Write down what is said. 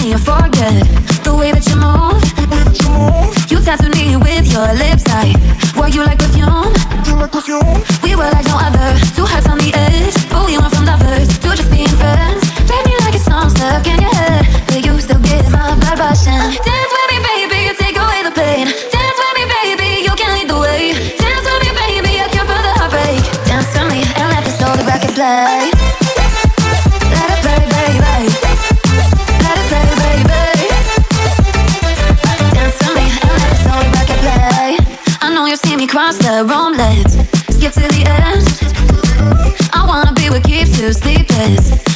me and forget the way that you move. You tattooed me with your lips. Wore you like perfume. We were like no other, two hearts on the edge, but we went from lovers to just being friends. Play me like a song stuck in your head, but you still get my blood rushing. Dance with me, baby, you take away the pain. Dance with me, baby, you can lead the way. Dance with me, baby, I cure for the heartbreak. Dance with me and let the soul the record play. Let it play, baby. Let it play, baby. Dance with me and let the soul the record play. I know you've seen me cross the room, let's skip to the end. I wanna be what keeps you sleepless.